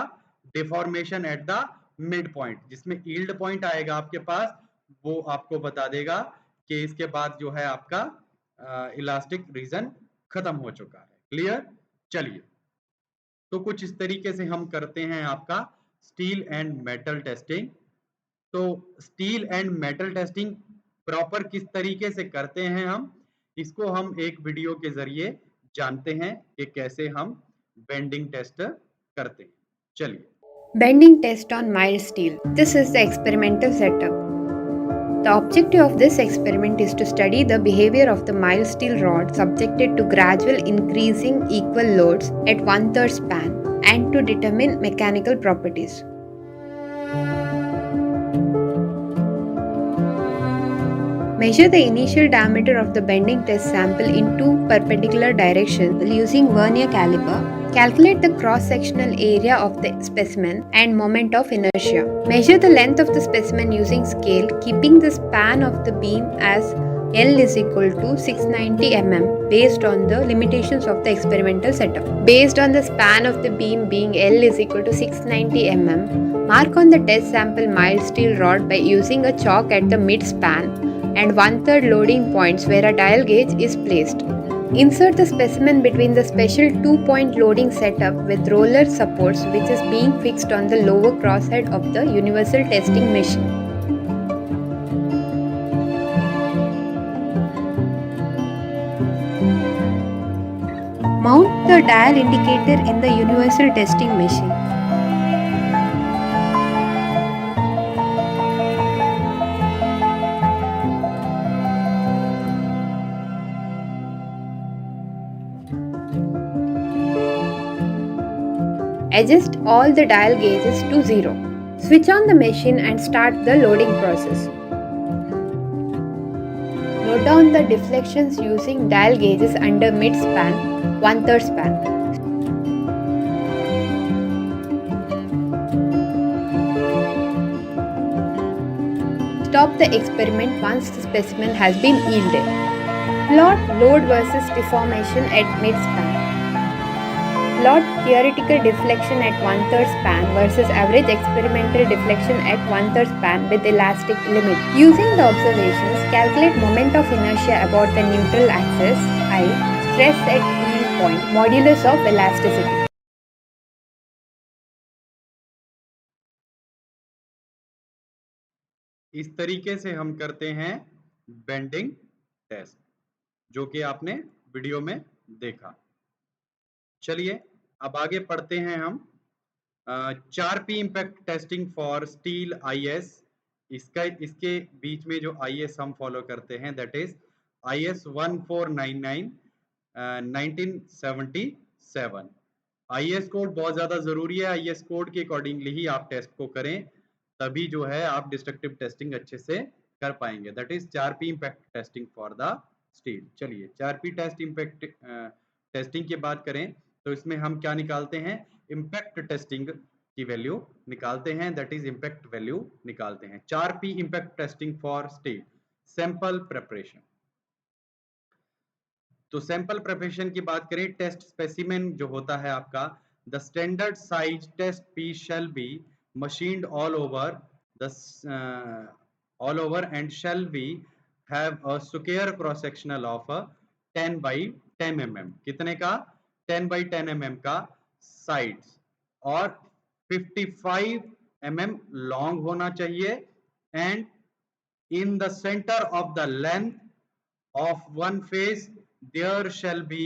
deformation at the mid point, जिसमें यील्ड पॉइंट आएगा आपके पास, वो आपको बता देगा कि इसके बाद जो है आपका इलास्टिक रीजन खत्म हो चुका है। क्लियर? चलिए तो कुछ इस तरीके से हम करते हैं आपका स्टील एंड मेटल टेस्टिंग। तो steel and metal testing proper किस तरीके से करते हैं हम, इसको हम एक वीडियो के जरिए जानते हैं कि कैसे हम बेंडिंग टेस्ट करते हैं। चलिए Bending test on mild steel. This is the experimental setup. The objective of this experiment is to study the behavior of the mild steel rod subjected to gradual increasing equal loads at one-third span and to determine mechanical properties. Measure the initial diameter of the bending test sample in two perpendicular directions using vernier caliper. Calculate the cross-sectional area of the specimen and moment of inertia. Measure the length of the specimen using scale, keeping the span of the beam as L is equal to 690 mm based on the limitations of the experimental setup. Based on the span of the beam being L is equal to 690 mm, mark on the test sample mild steel rod by using a chalk at the mid-span and one-third loading points where a dial gauge is placed. Insert the specimen between the special 2-point loading setup with roller supports which is being fixed on the lower crosshead of the universal testing machine. Mount the dial indicator in the universal testing machine. Adjust all the dial gauges to 0. Switch on the machine and start the loading process. Note down the deflections using dial gauges under mid-span, one-third span. Stop the experiment once the specimen has been yielded. Plot load versus deformation at mid-span. Plot theoretical deflection at one-third span versus average experimental deflection at one-third span with elastic limit. Using the observations, calculate moment of inertia about the neutral axis, I, stress at yield point, modulus of elasticity. इस तरीके से हम करते हैं bending test, जो कि आपने video में देखा। चलिए अब आगे पढ़ते हैं हम 4P impact testing for steel IS। इसके बीच में जो IS हम फॉलो करते हैं that is IS 1499 1977। IS code बहुत ज्यादा जरूरी है। IS कोड के अकॉर्डिंगली ही आप टेस्ट को करें, तभी जो है आप डिस्ट्रक्टिव टेस्टिंग अच्छे से कर पाएंगे। That is 4P impact testing for the steel. चलिए 4P टेस्ट इम्पैक्ट टेस्टिंग की बात करें तो इसमें हम क्या निकालते हैं, इम्पैक्ट टेस्टिंग की वैल्यू निकालते हैं, दैट इज इम्पैक्ट वैल्यू निकालते हैं। 4P impact testing for steel. Sample preparation, तो सैंपल प्रिपरेशन की बात करें, टेस्ट स्पेसिमेन जो होता है आपका, the standard size test piece shall be machined all over and shall be have a square cross sectional of 10 by 10 mm। कितने का? 10 बाई 10 mm का साइड्स, और 55 mm लॉन्ग होना चाहिए, and in the center of the length of one face there shall be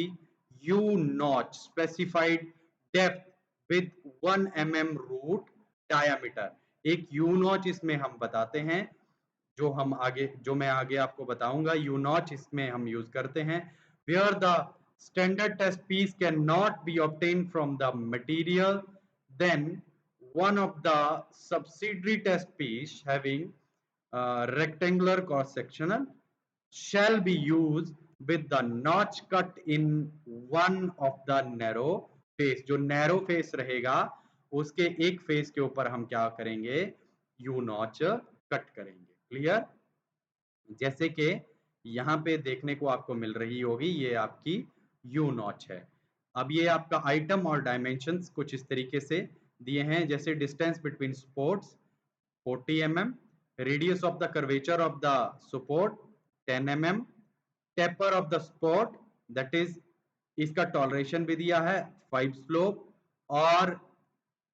U notch specified depth with 1 mm root diameter। एक U notch इसमें हम बताते हैं, जो मैं आगे आपको बताऊंगा। U notch इसमें हम यूज करते हैं where the standard test piece cannot be obtained from the material, then one of the subsidiary test piece having rectangular cross sectional shall be used with the notch cut in one of the narrow face। जो narrow face रहेगा उसके एक face के ऊपर हम क्या करेंगे, U notch cut करेंगे। क्लियर? जैसे कि यहाँ पे देखने को आपको मिल रही होगी, ये आपकी U notch है। अब ये आपका आइटम और डायमेंशंस कुछ इस तरीके से दिए हैं, जैसे distance between sports 40 mm, radius of the curvature of the support 10 mm, taper of the support that is इसका टॉलरेशन भी दिया है 5 स्लोप, और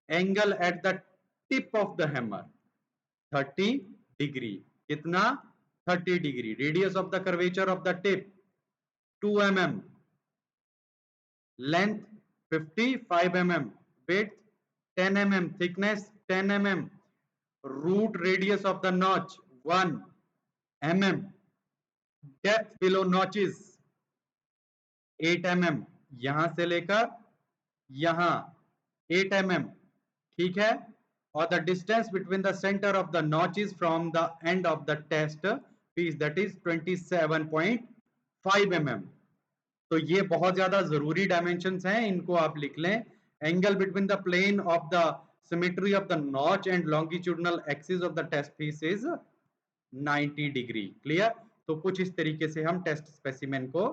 angle at the tip of the hammer 30 degree. कितना? 30 degree. Radius of the curvature of the tip 2 mm, length 55 mm, width 10 mm, thickness 10 mm, root radius of the notch 1, mm, depth below notches 8 mm, यहां से लेकर यहां 8 mm, ठीक है, और the distance between the centre of the notches from the end of the test piece that is 27.5 mm। तो ये बहुत ज्यादा जरूरी डायमेंशंस हैं, इनको आप लिख लें। Angle between the plane of the symmetry of the notch and longitudinal axis of the test piece is 90 degree. Clear? तो कुछ इस तरीके से हम टेस्ट स्पेसिमेन को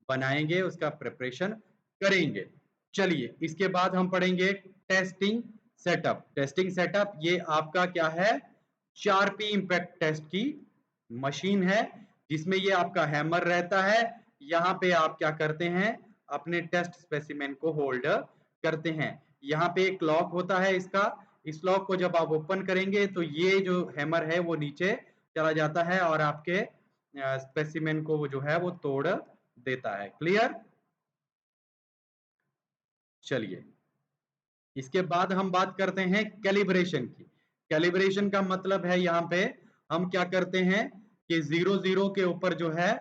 बनाएंगे, उसका प्रिपरेशन करेंगे। चलिए, इसके बाद हम पढ़ेंगे टेस्टिंग सेटअप। टेस्टिंग सेटअप ये आपका क्या है, 4P इम्पैक्ट टेस्ट की मशीन है, जिसमें ये आपका हैमर रहता है। यहाँ पे आप क्या करते हैं, अपने टेस्ट स्पेसिमेन को होल्ड करते हैं। यहाँ पे एक लॉक होता है इसका, इस लॉक को जब आप ओपन करेंगे तो ये जो हैमर है वो नीचे चला जाता है और आपके स्पेसिमेन को वो जो है वो तोड़ देता है। क्लियर? चलिए, इसके बाद हम बात करते हैं कैलिब्रेशन की। कैलिब्रेशन का मतलब है यहाँ पे हम क्या करते हैं कि 0 के ऊपर जो है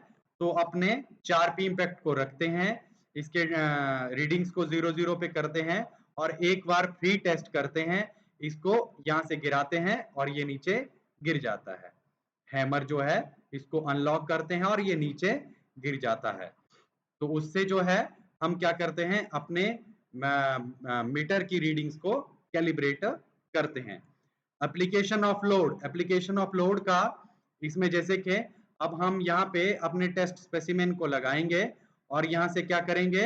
तो अपने 4P इम्पैक्ट को रखते हैं, इसके रीडिंग्स को 0 पे करते हैं और एक बार फ्री टेस्ट करते हैं, इसको यहाँ से गिराते हैं और ये नीचे गिर जाता है। हैमर जो है इसको अनलॉक करते हैं और ये नीचे गिर जाता है। तो उससे जो है हम क्या करते हैं, अपने मीटर की रीडिंग्स को कैलिब्रेट करते हैं। Application of load, application of load का इसमें जैसे कि अब हम यहाँ पे अपने टेस्ट स्पेसिमेन को लगाएंगे और यहाँ से क्या करेंगे,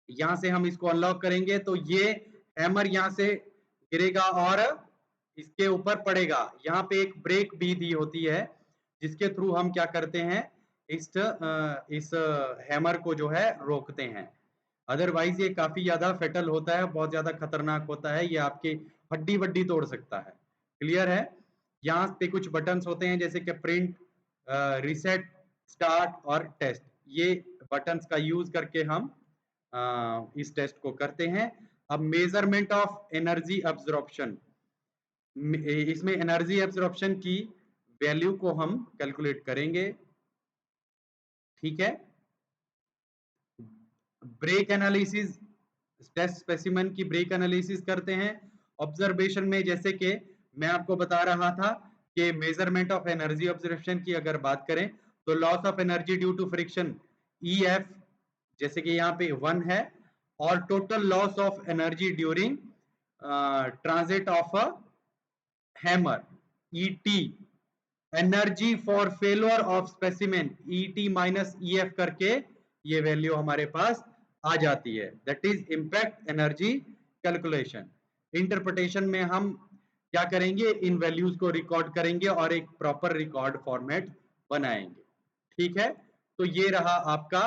यहाँ से हम इसको अनलॉक करेंगे तो ये हैमर यहाँ से गिरेगा और इसके ऊपर पड़ेगा। यहाँ पे एक ब्रेक भी दी होती है जिसके थ्रू हम क्या करते हैं, इस हैमर को जो है रोकते हैं। अदरवाइज ये काफी ज्यादा फेटल होता है, बहुत ज्यादा खतरनाक होता है, ये आपकी हड्डी वड्डी तोड़ सकता है। क्लियर है? यहाँ पे कुछ बटन्स होते हैं जैसे कि प्रिंट, रिसेट, स्टार्ट और टेस्ट। ये बटन्स का यूज करके हम इस टेस्ट को करते हैं। अब मेजरमेंट ऑफ एनर्जी एब्जॉर्प्शन, इसमें एनर्जी एब्जॉर्प्शन की वैल्यू को हम कैलकुलेट करेंगे। ठीक है? ब्रेक एनालिसिस, टेस्ट स्पेसिमेन की ब्रेक एनालिसिस करते हैं। ऑब्जर्वेशन में जैसे कि मैं आपको बता रहा था कि मेजरमेंट ऑफ एनर्जी ऑब्जर्वेशन की अगर बात करें तो loss of energy due to friction EF जैसे कि यहाँ पे 1 है, और total loss of energy during transit of a hammer ET, energy for failure of specimen ET minus EF करके ये वैल्यू हमारे पास आ जाती है, that is impact energy calculation. Interpretation में हम क्या करेंगे, इन वैल्यूज को रिकॉर्ड करेंगे और एक प्रॉपर रिकॉर्ड फॉर्मेट बनाएंगे। ठीक है? तो ये रहा आपका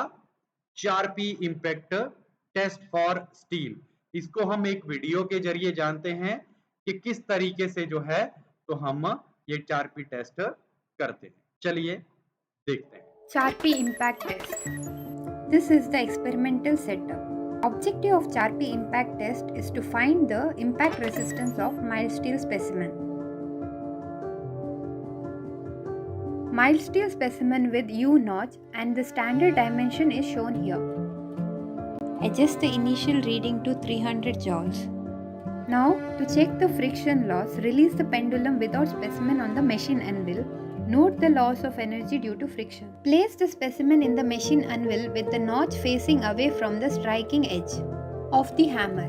4P impact test for steel. इसको हम एक वीडियो के जरिए जानते हैं कि किस तरीके से जो है तो हम ये 4P टेस्ट करते हैं। चलिए देखते हैं। 4P impact test. This is the experimental setup. Objective of 4P impact test is to find the impact resistance of mild steel specimen. Mild steel specimen with U notch and the standard dimension is shown here. Adjust the initial reading to 300 joules. Now, to check the friction loss, release the pendulum without specimen on the machine anvil. Note the loss of energy due to friction. Place the specimen in the machine anvil with the notch facing away from the striking edge of the hammer.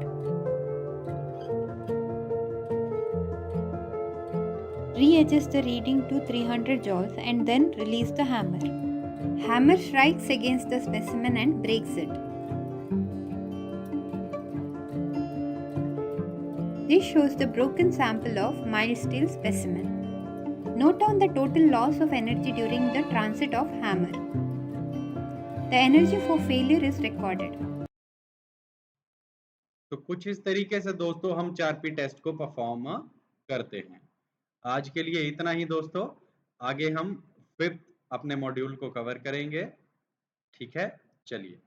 Readjust the reading to 300 joules and then release the hammer. Hammer strikes against the specimen and breaks it. This shows the broken sample of mild steel specimen. Note down the total loss of energy during the transit of hammer. The energy for failure is recorded. तो कुछ इस तरीके से दोस्तों हम 4P test को perform करते हैं। आज के लिए इतना ही दोस्तों, आगे हम 5th अपने मॉड्यूल को कवर करेंगे। ठीक है? चलिए,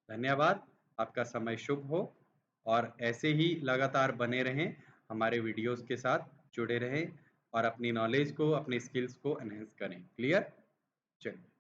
धन्यवाद, आपका समय शुभ हो और ऐसे ही लगातार बने रहें, हमारे वीडियोस के साथ जुड़े रहें और अपनी नॉलेज को, अपनी स्किल्स को एनहांस करें। क्लियर? चलिए।